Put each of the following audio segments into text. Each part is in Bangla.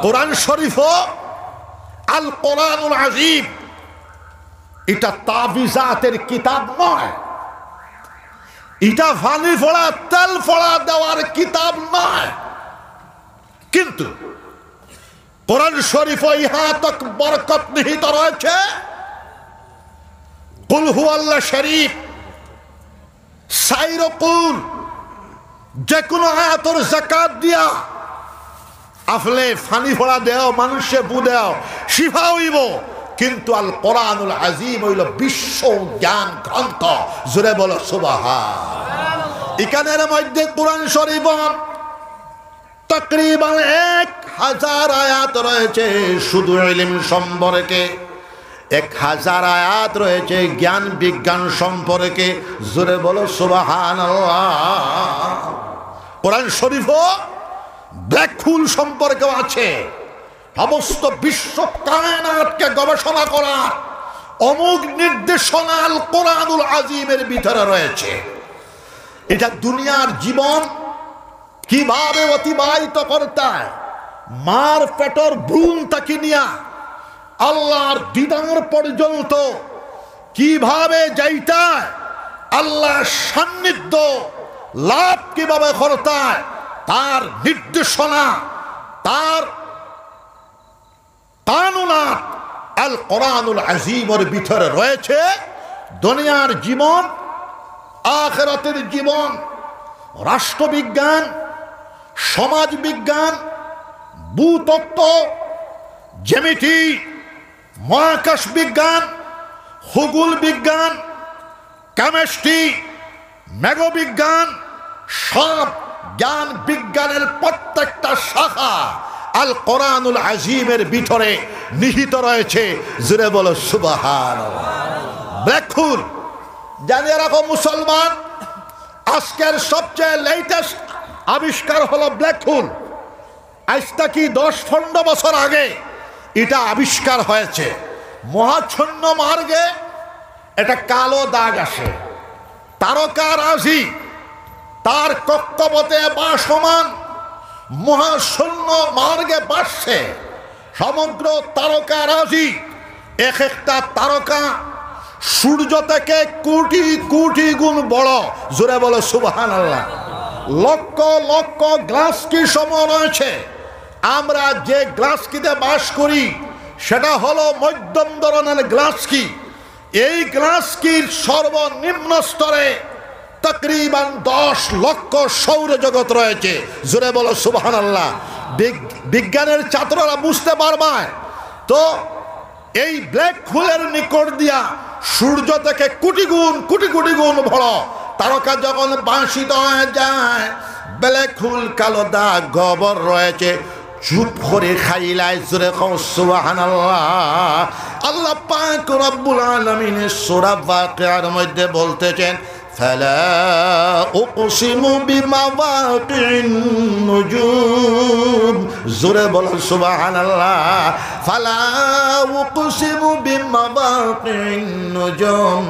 কোরআন শরীফ আল কোরআনুল আযীম এটা তাবিজাতের কিতাব নয়, এটা ফানি ফোড়া তেল ফোড়া দেওয়ার কিতাব নয়। কিন্তু কোরআন শরীফ ইহা তক বরকত নিহিত রয়েছে। কুল হুয়াল্লাহ শরীফ সাইরকুল যে কোনো আয়াতের যাকাত দিয়া আফলে ফানি ফোড়া দেও মানুষে বু দেও শিফা হইব। কিন্তু আল কোরআনুল আযীম হইল বিশ্ব জ্ঞান গ্রন্থ। জোরে বলো সুবহান। এখানের মধ্যে কোরআন শরীফ তকরিবান 1000 আয়াত রয়েছে শুধু ইলম সম্পর্কে, 1000 আয়াত রয়েছে জ্ঞান বিজ্ঞান সম্পর্কে। জোরে বলো সুবহানাল্লাহ। কোরআন শরীফ ব্ল্যাক হোল সম্পর্কেও আছে। সমস্ত বিশ্ব কায়নাতকে গবেষণা করা অমুক নির্দেশনা আল কোরআনুল আযীমের ভিতরে রয়েছে। এটা দুনিয়ার জীবন কিভাবে অতিবাহিত করতে হয়, মার পেটর ভ্রূণ থেকে নিয়া আল্লাহর দিদার পর্যন্ত কিভাবে যাইতে হয়, আল্লাহর সান্নিধ্য লাভ কিভাবে করতে হয়, তার নির্দেশনা তার কানুনাত আল কোরআনুল আযীমের ভিতরে রয়েছে। দুনিয়ার জীবন, আখিরাতের জীবন, রাষ্ট্রবিজ্ঞান, সমাজ বিজ্ঞান, ভূতত্ত্ব, জ্যামিতি, মহাকাশ বিজ্ঞান, ভূগোল বিজ্ঞান, কেমিস্ট্রি, মেঘবিজ্ঞান, সব জ্ঞান বিজ্ঞানের প্রত্যেকটা শাখা আল কোরআনুল আযীমের ভিতরে নিহিত রয়েছে। জোরে বলো সুবহানাল্লাহ। ব্ল্যাক হোল জানিয়ে রাখো মুসলমান, আজকের সবচেয়ে লেটেস্ট আবিষ্কার হলো ব্ল্যাক হোল। আজ থেকে 10-15 বছর আগে এটা আবিষ্কার হয়েছে। মহাচ্ছন্ন মার্গে এটা কালো দাগ আসে, তারকা রাশি তার কক্ষপথে ভাসমান মহাশূন্য মার্গে বাসছে। সমগ্র তারকা রাশি, এক একটা তারকা সূর্য থেকে কোটি কোটি গুণ বড়। জোরে বলো সুবহানাল্লাহ। লক্ষ লক্ষ গ্লাসকি সমূহ রয়েছে। আমরা যে গ্লাসকিতে বাস করি সেটা হলো মধ্যম ধরনের গ্লাসকি। এই গ্লাসকির সর্বনিম্ন স্তরে তকরিবান 10 লক্ষ সৌরজগৎ রয়েছে। জোরে বলো সুবহানাল্লাহ। বিজ্ঞানের ছাত্ররা বুঝতে পারবে তো এই ব্ল্যাক হোলের নিকট দিয়া সূর্য থেকে কোটি কোটি গুণ বড় তারকা যখন বাঁশিত হয়ে যায়, ব্ল্যাক হোল কালো দাগ গবর রয়েছে, চুপ করে খাইলাই। জোরে কও সুবহানাল্লাহ। আল্লাহ পাক রব্বুল আলামিন সূরা বাকিয়ার মধ্যে বলতেছেন, ফালা উকসিমু বিমাওয়াকিন নুজুম। জোরে বলো সুবহানাল্লাহ। ফালা উকসিমু বিমাওয়াকিন নুজুম।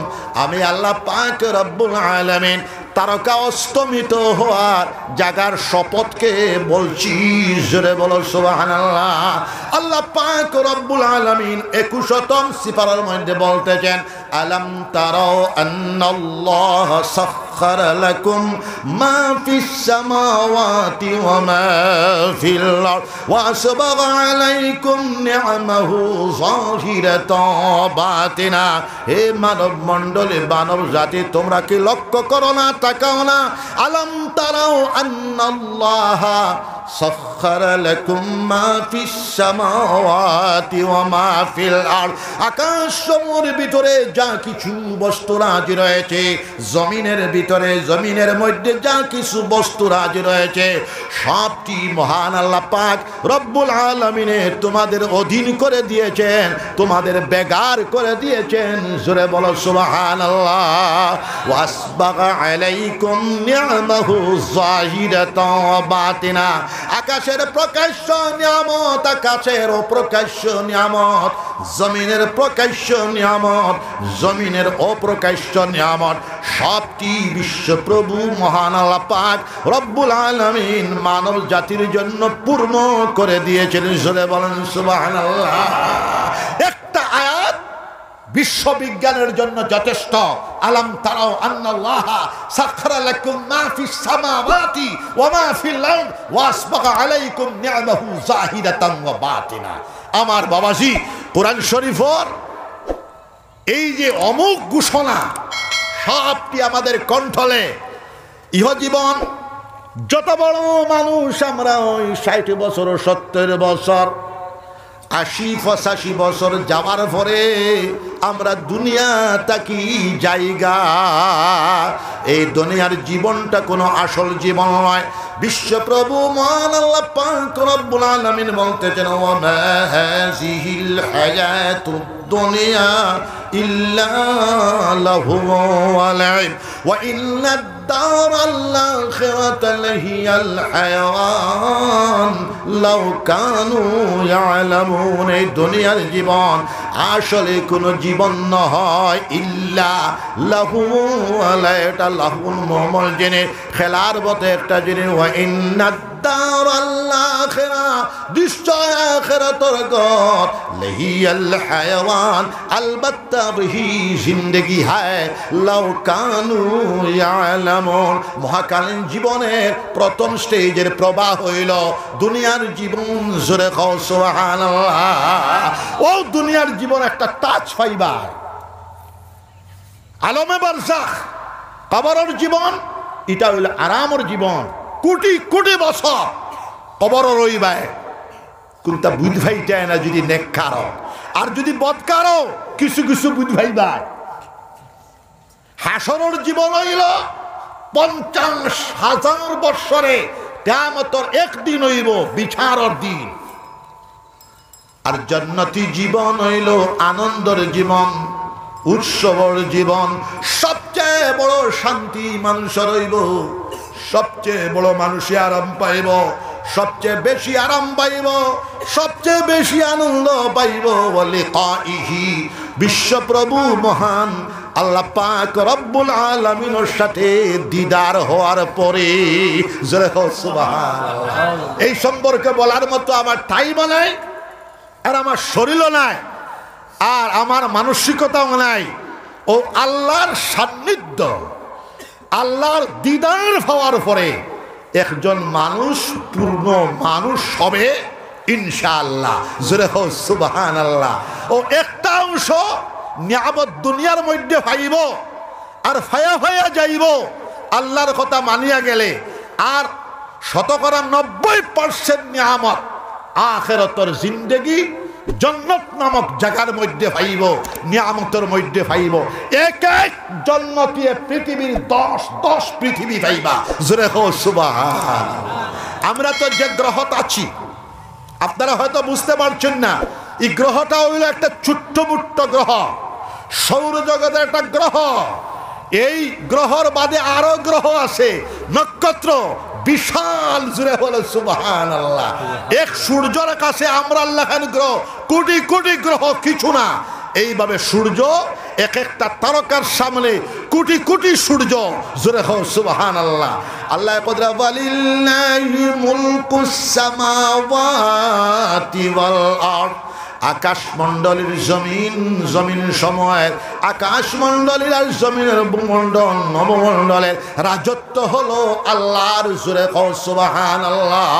আমি আল্লাহ পাক রব্বুল আলামিন তারকা অস্তমিত হওয়ার জায়গার শপথকে বলছি। জোরে বলো সুবহানাল্লাহ। আল্লাহ পাক রব্বুল আলামিন 21ম সিপারার মধ্যে বলতেছেন, আলাম তারাও আন্নাল্লাহ সাখখারা লাকুম মা ফিস সামাওয়াতি ওয়া মা ফিল আরদ ওয়া আসবাগা আলাইকুম নি'মাহু যাহিরাতাও বাতিনা। হে মানব মণ্ডলী, মানব জাতি, তোমরা কি লক্ষ্য করো না, তাকাও না? আলাম তারাও আন্নাল্লাহ সাখখারা লাকুম মা ফিস সামাওয়াতি ওয়া মা ফিল আরদ। আকাশ সমূহের ভিতরে যা কিছু বস্তু রাজি রয়েছে, জমিনের ভিতরে জমিনের মধ্যে যা কিছু বস্তু রাজি রয়েছে, সবটি মহান আল্লাহ পাক রব্বুল আলামিনে তোমাদের অধীন করে দিয়েছেন, তোমাদের বেগার করে দিয়েছেন। জোরে বলো সুবহানাল্লাহ। ওয়াসবাগা আলাইকুম নি'মাহু যাহিরাতাও বাতিনা। আকাশের প্রকাশ্য নিয়ামত, আকাশের অপ্রকাশ্য নিয়ামত, জমিনের প্রকাশ্য নিয়ামত, জমিনের অপ্রকাশ্য নিয়ামত, সবটি বিশ্বপ্রভু মহান আল্লাহ পাক রব্বুল আলামিন মানব জাতির জন্য পূর্ণ করে দিয়েছেন। জোরে বলেন সুবহানাল্লাহ। একটা আয়াত বিশ্ববিজ্ঞানের জন্য যথেষ্ট। আলাম তারাও আন্নাল্লাহা সাখখারা লাকুম মা ফিস সামাওয়াতি ওয়া মা ফিল আরদ ওয়া আসবাগা আলাইকুম নি'মাহু যাহিরাতান ওয়া বাতিনা। আমার বাবাজি, কোরআন শরীফের এই যে অমোঘ ঘোষণা সবটি আমাদের কণ্ঠলে। ইহজীবন যত বড় মানুষ আমরা ওই 60 বছর 70 বছর 80-85 বছর যাওয়ার পরে আমরা দুনিয়া তাকি জায়গা। এই দুনিয়ার জীবনটা কোনো আসল জীবন নয়। বিশ্বপ্রভু মহান আল্লাহ পাক রব্বুল আলামিন বলতেছেন, ওয়া মা হাযিহিল হায়াতুদ দুনিয়া ইল্লা লাহু ওয়া লাইব ওয়া ইন্নাদ দারাল আখিরাতা লাহিয়াল হায়াওয়ান লাউ কানু ইয়ালামুন। এই দুনিয়ার জীবন আসলে কোনো জীবন নয়, ইল্লা লাহু ওয়া লাইব, এটা লাহুল মুহমল জেনে খেলার মতো একটা জিনিস। ওয়া ইন্নাদ দারাল আখিরা, নিশ্চয় আখিরাতের ঘর, লাহিয়াল হায়াওয়ান, আলবাত্তা বিহি জিন্দেগি হায়, লাউ কানু ইয়ালামুন। মহাকালীন জীবনের প্রথম স্টেজের প্রবাহ হইল দুনিয়ার জীবন। জোরে খাও সুবহানাল্লাহ। ও দুনিয়ার জীবন একটা তাজ ফাইবার, আলমে বারজাখ, কবরের জীবন এটা হইল আরামের জীবন। কোটি কোটি বছর কবর রইবাই, কোনটা বুঝ ভাইটায় না যদি নেককার আর যদি বদকার কিছু কিছু বুঝ ভাইবাই। হাসরের জীবন হইল 50,000 বৎসরে, কিয়ামতের একদিন হইব বিচারের দিন। আর জান্নাতি জীবন হইল আনন্দের জীবন, উৎসবের জীবন। সবচেয়ে বড় শান্তি মানুষের হইব, সবচেয়ে বড় মানুষে আরাম পাইব, সবচেয়ে বেশি আরাম পাইব, সবচেয়ে বেশি আনন্দ পাইব বলে কাইহি বিশ্বপ্রভু মহান আল্লাহ পাক রব্বুল আলামিনের সাথে দিদার হওয়ার পরে। জোরে হো সুবহানাল্লাহ। এই সম্পর্কে বলার মতো আমার টাইমও নাই, আর আমার শরীরও নাই, আর আমার মানসিকতাও নাই। ও আল্লাহর সান্নিধ্য, আল্লাহর দিদার হওয়ার পরে একজন মানুষ পূর্ণ মানুষ হবে ইনশাআল্লাহ। জোরে হো সুবহানাল্লাহ। ও একটা অংশ নিয়ামত দুনিয়ার মধ্যে পাইব আর ফায়া ফায়া যাইব আল্লাহর কথা মানিয়া গেলে, আর 90% নিয়ামত আখিরাতের জিন্দেগি জান্নাত নামক জায়গার মধ্যে পাইব, নিয়ামতের মধ্যে পাইব। এক এক জান্নাতীয় পৃথিবীর 10 পৃথিবী পাইবা। জোরে হো সুবহানাল্লাহ। আমরা তো যে গ্রহত আছি আপনারা হয়তো বুঝতে পারছেন না, এই গ্রহটা হইল একটা ছোট্ট মুট্ট গ্রহ, সৌরজগতের একটা গ্রহ। এই গ্রহর বাদে আরো গ্রহ আছে, নক্ষত্র বিশাল। জুড়ে হলো সুবহানাল্লাহ। এক সূর্যের কাছে আমরা আল্লাহ গ্রহ, কোটি কোটি গ্রহ কিছু না। এইভাবে সূর্য এক একটা তারকার সামনে কোটি কোটি সূর্য। জোরে হো সুবহানাল্লাহ। আল্লাহ কদরা ওয়ালিল্লাহি মুলকুস সামাওয়াতি ওয়াল আরদ, আকাশ মণ্ডলের জমিন, জমিন সময়ের আকাশ মণ্ডলের আর জমিনের ভূমণ্ডল নবমণ্ডলের রাজত্ব হলো আল্লাহর। জোরে কও সুবহানাল্লাহ।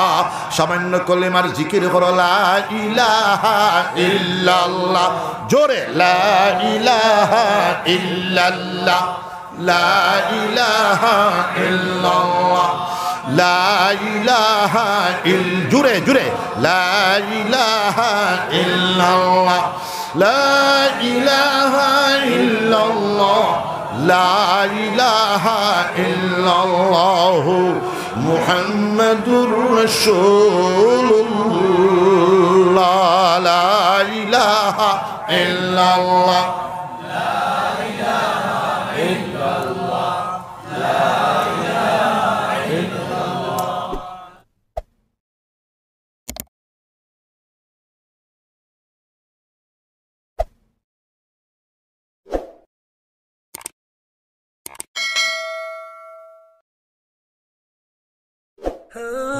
সামান্য কলিমার জিকির করো লা ইলাহা ইল্লাল্লাহ। জোরে লা ইলাহা ইল্লাল্লাহ, লা ইলাহা ইল্লাল্লাহ, লা ইলাহা ইল, জুরে জুরে লা ইলাহা ইল্লাল্লাহ, লা ইলাহা ইল্লাল্লাহ, লা ইলাহা ইল্লাল্লাহ মুহাম্মাদুর রাসূলুল্লাহ, লা ইলাহা ইল্লাল্লাহ, লা ইলাহা ইল্লাল্লাহ, লা Oh